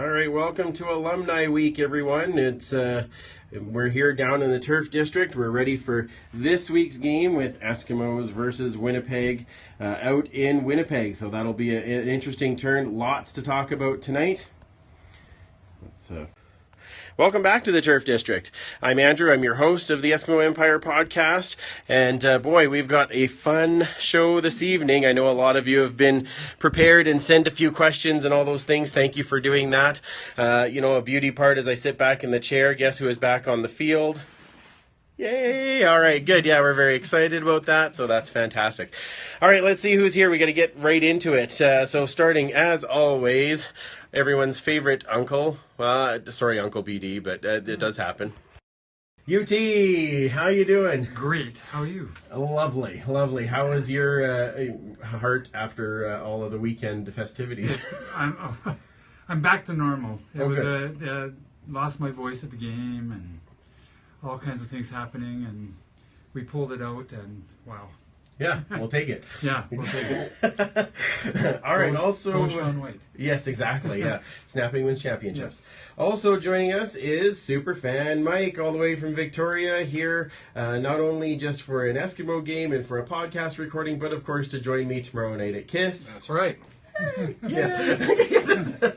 All right, welcome to Alumni Week, everyone. We're here down in the Turf District. We're ready for this week's game with Eskimos versus Winnipeg out in Winnipeg. So that'll be an interesting turn. Lots to talk about tonight. Welcome back to the Turf District. I'm Andrew. I'm your host of the Eskimo Empire podcast. And boy, we've got a fun show this evening. I know a lot of you have been prepared and sent a few questions and all those things. Thank you for doing that. A beauty part as I sit back in the chair. Guess who is back on the field? Yay! All right, good. Yeah, we're very excited about that, so that's fantastic. All right, let's see who's here. We got to get right into it. So starting, as always, everyone's favorite uncle. Sorry, Uncle BD, but it does happen. UT, how you doing? Great. How are you? Lovely, lovely. How was your heart after all of the weekend festivities? I'm back to normal. Lost my voice at the game and all kinds of things happening, and we pulled it out, and wow. Yeah, we'll take it. Yeah, we'll take it. All right, also... Go Sean White. Yes, exactly, yeah. Snapping wins championships. Yes. Also joining us is Superfan Mike, all the way from Victoria, here, not only just for an Eskimo game and for a podcast recording, but of course to join me tomorrow night at KISS. That's right. Yeah.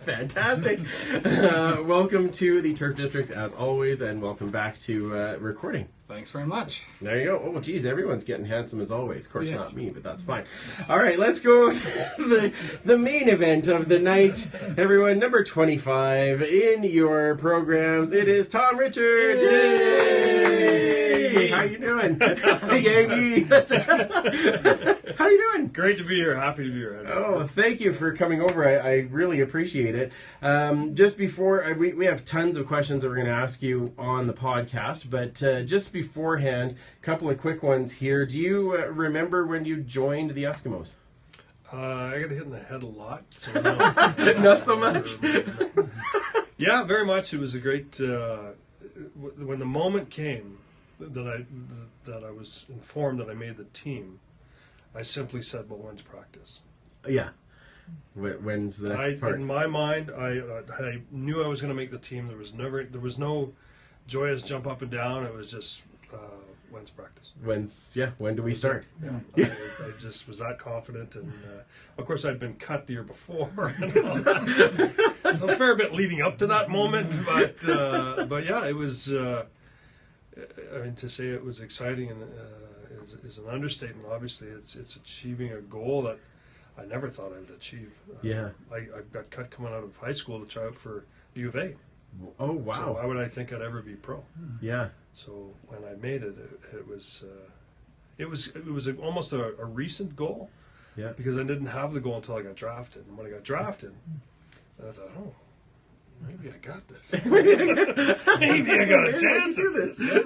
Fantastic. Welcome to the Turf District as always, and welcome back to recording. Thanks very much. There you go. Oh, geez, everyone's getting handsome as always. Of course, Not me, but that's fine. All right, let's go to the main event of the night. Everyone, number 25 in your programs. It is Tom Richards. Yay! How you doing? Yankee. How you doing? Great to be here. Happy to be here. Oh, thank you for coming over. I really appreciate it. Just before, we have tons of questions that we're going to ask you on the podcast, but just beforehand, a couple of quick ones here. Do you remember when you joined the Eskimos? I got hit in the head a lot. So no. Not so much? Yeah, very much. It was a great... when the moment came that I was informed that I made the team, I simply said, well, when's practice? Yeah. When's the next part? In my mind, I knew I was going to make the team. There was no joyous jump up and down. It was just, when's practice? When do we start? Yeah. I just was that confident, and of course I'd been cut the year before. There's a fair bit leading up to that moment, but yeah, it was. To say it was exciting and is an understatement. Obviously, it's achieving a goal that I never thought I would achieve. Yeah, I got cut coming out of high school to try out for the U of A. Oh wow! So why would I think I'd ever be pro? Yeah. So when I made it, it was almost a recent goal. Yeah. Because I didn't have the goal until I got drafted, and when I got drafted, I thought, oh, maybe I got this. Maybe I got a chance at this. Yeah.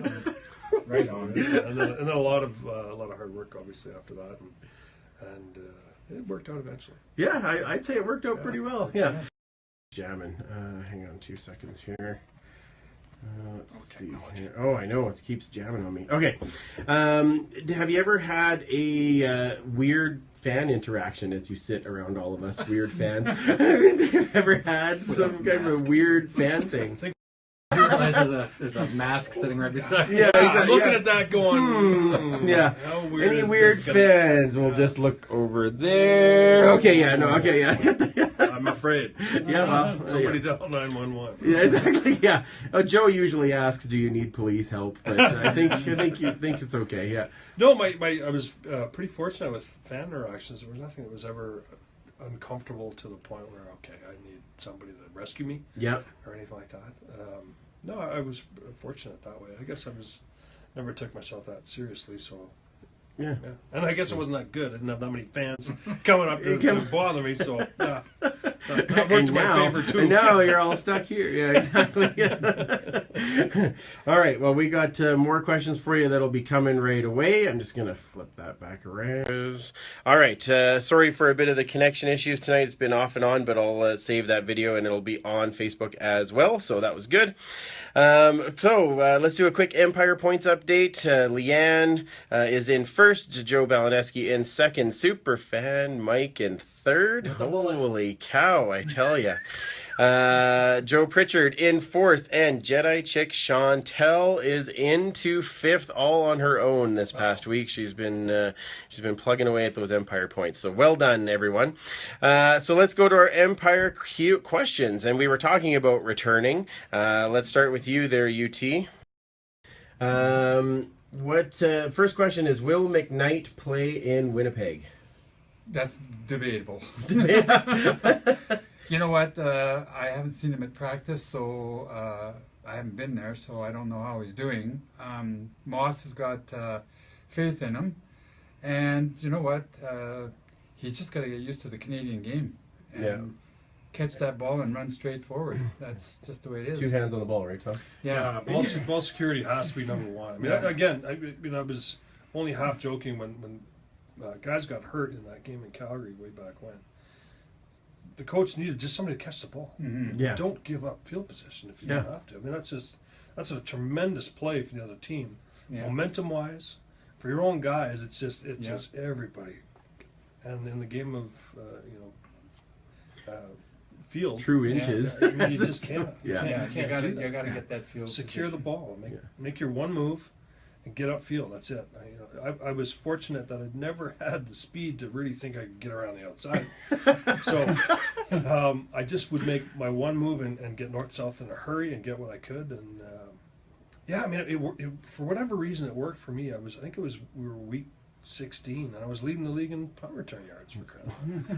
Right on. Yeah. And then a lot of hard work, obviously, after that, and it worked out eventually. Yeah, I'd say it worked out pretty well. Yeah. Jamming. Hang on 2 seconds here. Let's see here. Oh, I know. It keeps jamming on me. Okay. Have you ever had a weird fan interaction as you sit around all of us weird fans? Have you ever had some kind of a weird fan thing? There's a mask sitting right beside you. Yeah, exactly. I'm looking at that going, yeah. How weird Any weird fans? We'll just look over there. Okay, yeah, no, okay, yeah. I'm afraid. Yeah, well. Somebody dial 911. Yeah, exactly, yeah. Joe usually asks, do you need police help? But I think it's okay, yeah. No, I was pretty fortunate with fan interactions. There was nothing that was ever uncomfortable to the point where, okay, I need somebody to rescue me. Yeah. Or anything like that. No, I was fortunate that way. I guess never took myself that seriously, so... Yeah. And I guess it wasn't that good. I didn't have that many fans coming up to bother me, so that worked to my favor too. And now you're all stuck here. Yeah, exactly. All right, well, we got more questions for you that'll be coming right away. I'm just going to flip that back around. All right, sorry for a bit of the connection issues tonight. It's been off and on, but I'll save that video and it'll be on Facebook as well, so that was good. Let's do a quick Empire points update. Leanne is in first, Joe Balaneski in second, Superfan Mike in third. Holy cow. Wow, I tell you. Joe Pritchard in 4th, and Jedi Chick Chantel is into 5th, all on her own this past week. She's been plugging away at those Empire points. So well done, everyone. So let's go to our Empire questions, and we were talking about returning. Let's start with you there, UT. First question is, will McKnight play in Winnipeg? That's debatable. You know what? I haven't seen him at practice, so I haven't been there, so I don't know how he's doing. Moss has got faith in him, and you know what? He's just got to get used to the Canadian game and catch that ball and run straight forward. That's just the way it is. 2 hands on the ball, right, Tom? Yeah. Ball security has to be number one. I mean, I was only half joking when guys got hurt in that game in Calgary way back when. The coach needed just somebody to catch the ball. Mm-hmm. Yeah. Don't give up field position if you don't have to. I mean, that's a tremendous play for the other team. Yeah. Momentum wise, for your own guys, it's just everybody. And in the game of field, True inches. I mean, you just can't. You got to get that field. Secure position. the ball. Make your one move and get upfield. That's it. I was fortunate that I'd never had the speed to really think I could get around the outside. So I just would make my one move and get north-south in a hurry and get what I could. And I mean, it for whatever reason, it worked for me. We were week 16, and I was leading the league in punt return yards for credit.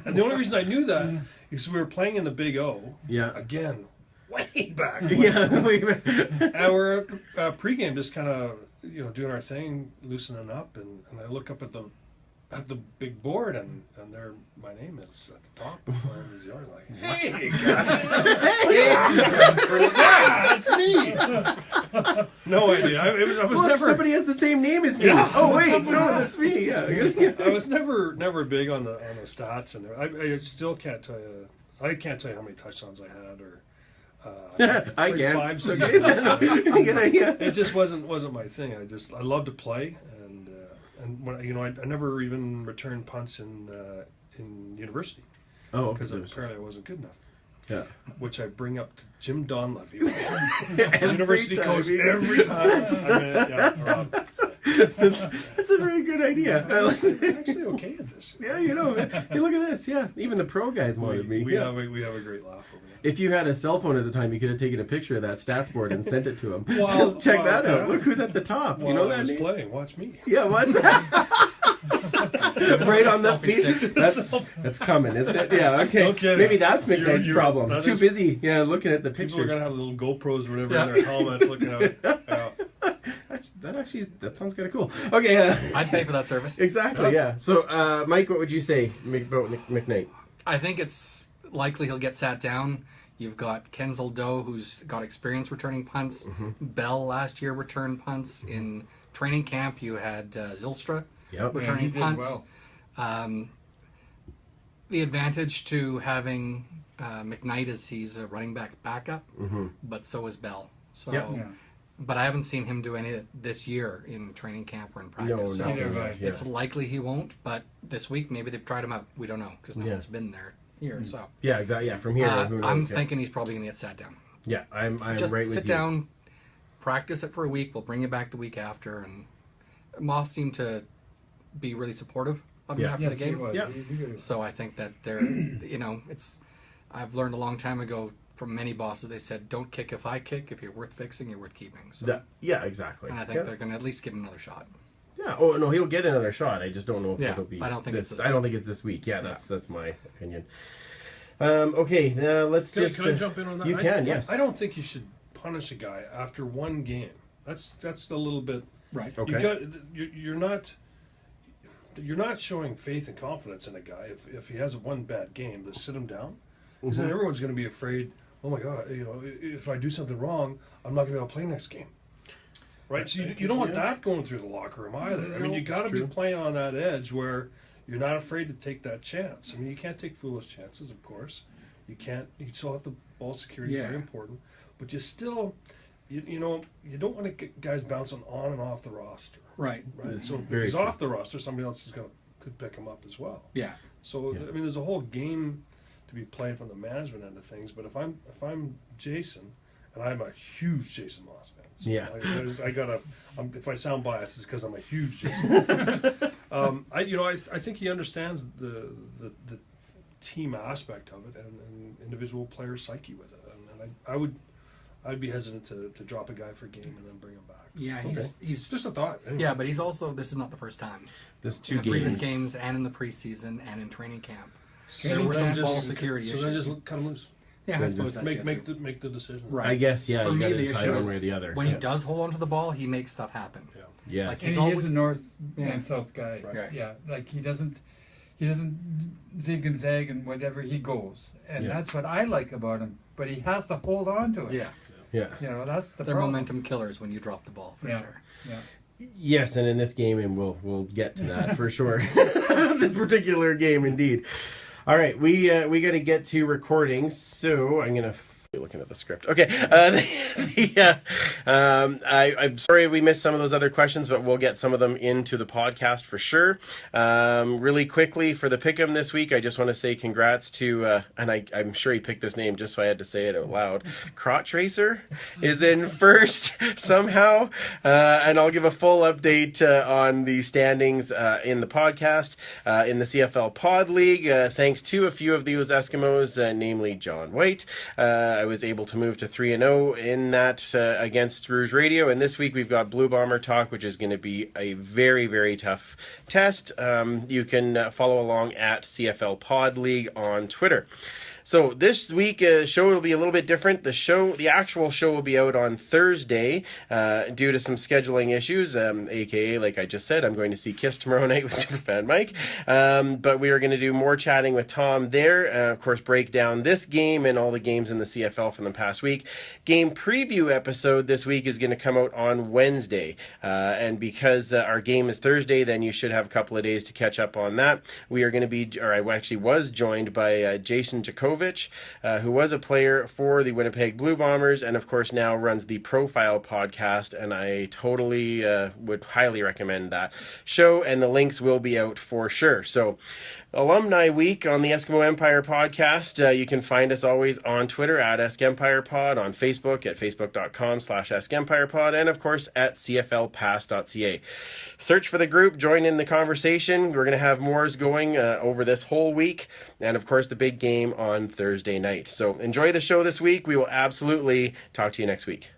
And the only reason I knew that is we were playing in the Big O. Yeah. Again, way back. Yeah. And we're pregame just kind of doing our thing, loosening up, and I look up at the big board, and there my name is at the top before everybody's yours. Like, hey, guys, that's me. No idea. I was never. Somebody has the same name as me. Yeah. Oh wait, no, that's me. Yeah. I was never big on the stats, and I still can't tell you. I can't tell you how many touchdowns I had or. I can. 5 seasons. It just wasn't my thing. I love to play, and when I never even returned punts in university. Oh, because apparently I wasn't good enough. Yeah. Which I bring up to Jim Donlevy, Every university time. coach, every time. That's a very good idea. I'm actually okay at this. Yeah, hey, look at this. Yeah, even the pro guys wanted me. We have a great laugh over that. If you had a cell phone at the time, you could have taken a picture of that stats board and sent it to him. Well, check that out. Look who's at the top. Well, you know that I was name? playing. Watch me. Yeah, what? Right on the feet. That's coming, isn't it? Yeah, okay. Okay. Maybe that's McKnight's problem. that Too is- busy, looking at the People are pictures. gonna have little GoPros or whatever in their helmets, looking out. That sounds kind of cool. Okay. I'd pay for that service. Exactly. Yeah. So, Mike, what would you say about McKnight? I think it's likely he'll get sat down. You've got Kenzel Doe, who's got experience returning punts. Mm-hmm. Bell last year returned punts. In training camp, you had Zylstra returning he did punts. well. The advantage to having McKnight is he's a running back backup, but so is Bell. So, Yeah. But I haven't seen him do any of it this year in training camp or in practice. No, so Neither have I. Yeah. it's likely he won't. But this week, maybe they've tried him out. We don't know because no one's been there here. So Yeah, exactly. Yeah, from here, who knows? I'm thinking he's probably going to get sat down. Yeah, I'm Just right with sit you. down, practice it for a week. We'll bring you back the week after. And Moss seemed to be really supportive of him after Yes, the he game. was. Yeah. He did. So I think that they're, it's. I've learned a long time ago from many bosses. They said, "Don't kick if I kick. If you're worth fixing, you're worth keeping." So, Yeah, exactly. and I think they're going to at least give him another shot. Yeah. Oh no, he'll get another shot. I just don't know if Yeah, it'll be. I don't think it's this I don't week. think it's this week. Yeah, that's my opinion. Okay, let's Can just. I jump in on that? You can, yes. I don't think you should punish a guy after one game. That's a little bit. Right. Okay. You're not showing faith and confidence in a guy if he has one bad game to sit him down, because then everyone's going to be afraid. Oh my God! If I do something wrong, I'm not going to be able to play next game. Right? So you don't want that going through the locker room either. I mean, you got to be playing on that edge where you're not afraid to take that chance. I mean, you can't take foolish chances, of course. You can't. You still have the ball security. Yeah. Very important, but you still. You don't want to get guys bouncing on and off the roster. Right. Right. So if Very he's true. off the roster, somebody else could pick him up as well. Yeah. So I mean, there's a whole game to be playing from the management end of things. But if I'm Jason, and I'm a huge Jason Moss fan. So Yeah. if I sound biased, it's because I'm a huge Jason fan. I think he understands the team aspect of it and individual player psyche with it. And I'd be hesitant to drop a guy for a game and then bring him back. Yeah, So, he's just a thought. Anyway. Yeah, but he's also, this is not the first time. This In 2 the previous games. games and in the preseason and in training camp. So There were then some ball security So issues. then just cut him loose. Yeah, I Then suppose just that's Make it. make the decision. Right. I guess, yeah, For you me, got to the decide issue one is way or the other. when he does hold on to the ball, he makes stuff happen. Yeah. Yeah. Like And he's he always is a north Yeah. and south guy. Right. Yeah, like he doesn't zig and zag and whatever he goes, and Yeah. that's what I like about him. But he has to hold on to it. Yeah, Yeah. You know, that's the they're problem. momentum killers when you drop the ball for Yeah. sure. Yeah. Yes, and in this game, and we'll get to that for sure. This particular game, indeed. All right, we got to get to recording, so I'm gonna. Looking at the script. Okay. I'm sorry we missed some of those other questions, but we'll get some of them into the podcast for sure. Really quickly, for the pick'em this week, I just want to say congrats to, and I'm sure he picked this name just so I had to say it out loud. Crotch Racer is in first somehow. And I'll give a full update on the standings in the podcast. In the CFL Pod League, thanks to a few of those Eskimos, namely John White, I was able to move to 3-0 in that against Rouge Radio. And this week we've got Blue Bomber Talk, which is going to be a very, very tough test. You can follow along at CFL Pod League on Twitter. So this week show will be a little bit different. The actual show will be out on Thursday due to some scheduling issues, aka like I just said, I'm going to see Kiss tomorrow night with Superfan Mike. But we are going to do more chatting with Tom there. Of course, break down this game and all the games in the CFL from the past week. Game preview episode this week is going to come out on Wednesday, and because our game is Thursday, then you should have a couple of days to catch up on that. We are going to be, or I actually was joined by Jason Jacoby, who was a player for the Winnipeg Blue Bombers and of course now runs the Profile podcast, and I totally would highly recommend that show, and the links will be out for sure. So Alumni Week on the Eskimo Empire podcast, you can find us always on Twitter at EskEmpirePod, on Facebook at facebook.com/EskEmpirePod, and of course at cflpass.ca. Search for the group, join in the conversation. We're going to have mores going over this whole week, and of course the big game on Thursday night. So enjoy the show this week. We will absolutely talk to you next week.